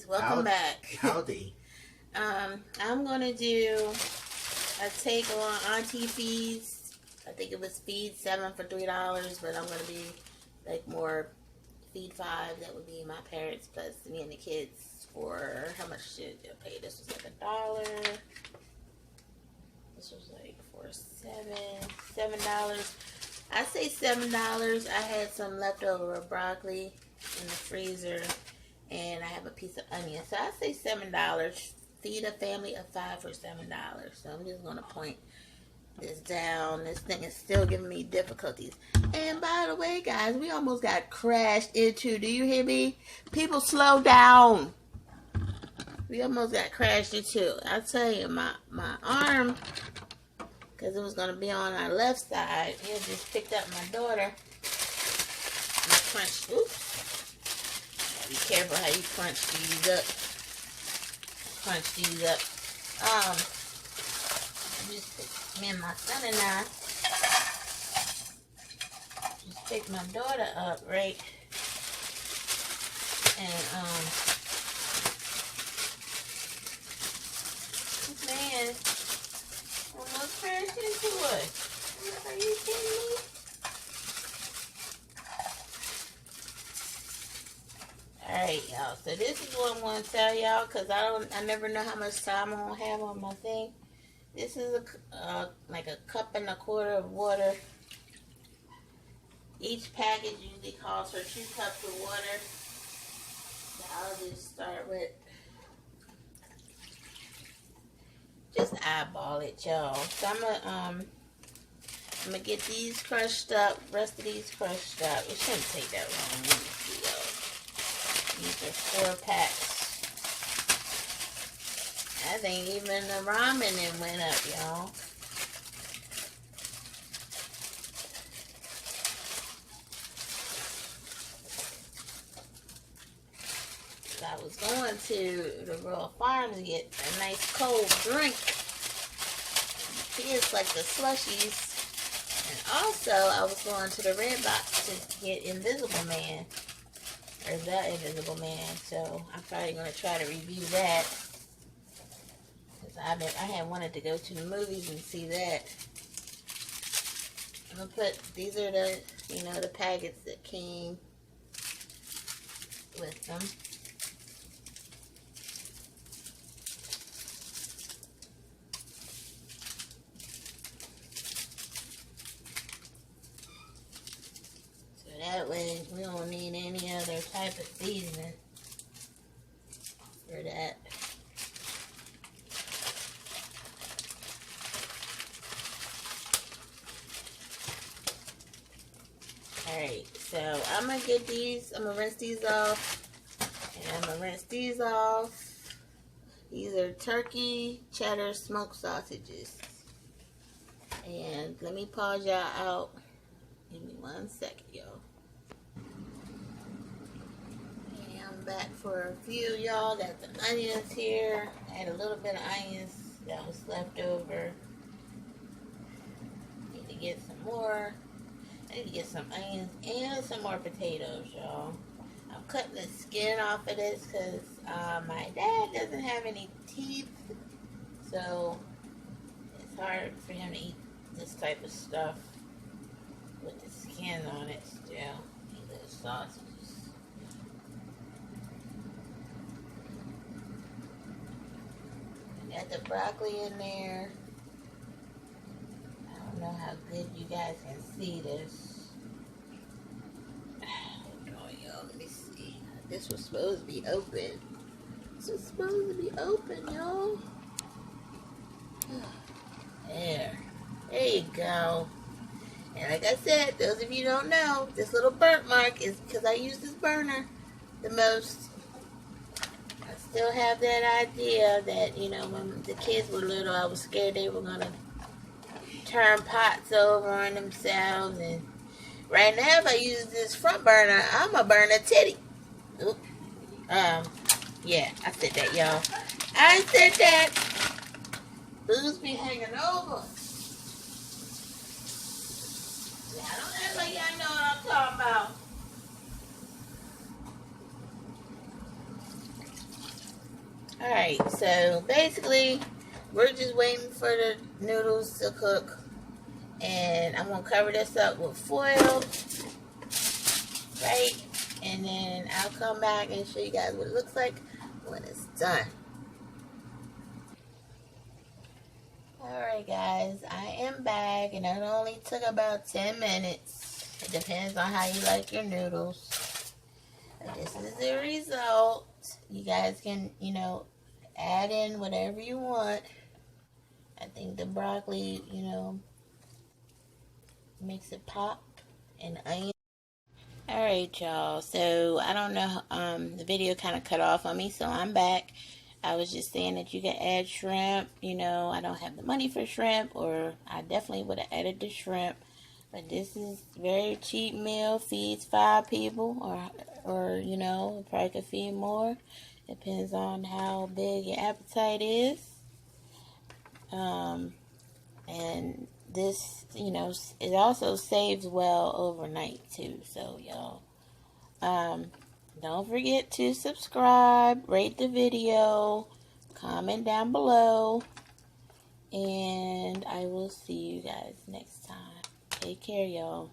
Welcome back. Howdy. I'm gonna do a take on Auntie Feeds. I think it was Feed 7 for $3, but I'm gonna be like more Feed 5. That would be my parents plus me and the kids for how much did they pay? This was like $1. This was like for $7. I say $7. I had some leftover broccoli in the freezer, and I have a piece of onion. So I say $7. Feed a family of 5 for $7. So I'm just gonna point this down. This thing is still giving me difficulties. And by the way, guys, we almost got crashed into. Do you hear me? People, slow down. We almost got crashed into. I tell you, my arm, because it was going to be on our left side, it just picked up my daughter and crunched. Oops. Be careful how you crunch these up. Just me and my son and I just picked my daughter up, right? And this man almost crashed into us. Are you kidding me? Alright, y'all. So this is what I'm going to tell y'all, because I never know how much time I'm going to have on my thing. This is like a cup and a quarter of water. Each package usually calls for 2 cups of water. So I'll just start with, just eyeball it, y'all. So I'm gonna get these crushed up, rest of these crushed up. It shouldn't take that long. Let me see, y'all. These are 4 packs. I think even the ramen then went up, y'all. I was going to the Royal Farms to get a nice cold drink. Here's like the slushies. And also, I was going to the Red Box to get Invisible Man. Or The Invisible Man. So, I'm probably going to try to review that. Because I had wanted to go to the movies and see that. I'm going to put, these are the, the packets that came with them. That way, we don't need any other type of seasoning for that. Alright, so I'm going to get these, I'm going to rinse these off. And I'm going to rinse these off. These are turkey cheddar smoked sausages. And let me pause y'all out. Give me 1 second, y'all. Back for a few, y'all. Got the onions here. I had a little bit of onions that was left over. Need to get some more. I need to get some onions and some more potatoes, y'all. I'm cutting the skin off of this because my dad doesn't have any teeth, so it's hard for him to eat this type of stuff with the skin on it still. These little sausages. Got the broccoli in there. I don't know how good you guys can see this. Hold on, y'all. Let me see. This was supposed to be open. This was supposed to be open, y'all. There. There you go. And like I said, those of you who don't know, this little burnt mark is because I use this burner the most. Still have that idea that, when the kids were little, I was scared they were going to turn pots over on themselves. And right now, if I use this front burner, I'm going to burn a titty. Oop. Yeah, I said that, y'all. I said that. Booze be hanging over. Yeah, don't act like y'all know what I'm talking about. Alright, so basically, we're just waiting for the noodles to cook. And I'm going to cover this up with foil. Right? And then I'll come back and show you guys what it looks like when it's done. Alright guys, I am back, and it only took about 10 minutes. It depends on how you like your noodles. But this is the result. You guys can, you know, add in whatever you want. I think the broccoli, you know, makes it pop, and the onion. Alright y'all, so I don't know, the video kind of cut off on me, so I'm back. I was just saying that you can add shrimp. You know, I don't have the money for shrimp, or I definitely would have added the shrimp. But this is very cheap meal, feeds 5 people, or you know, probably could feed more. Depends on how big your appetite is. And this, you know, it also saves well overnight too. So y'all, don't forget to subscribe, rate the video, comment down below, and I will see you guys next time. Take care, y'all.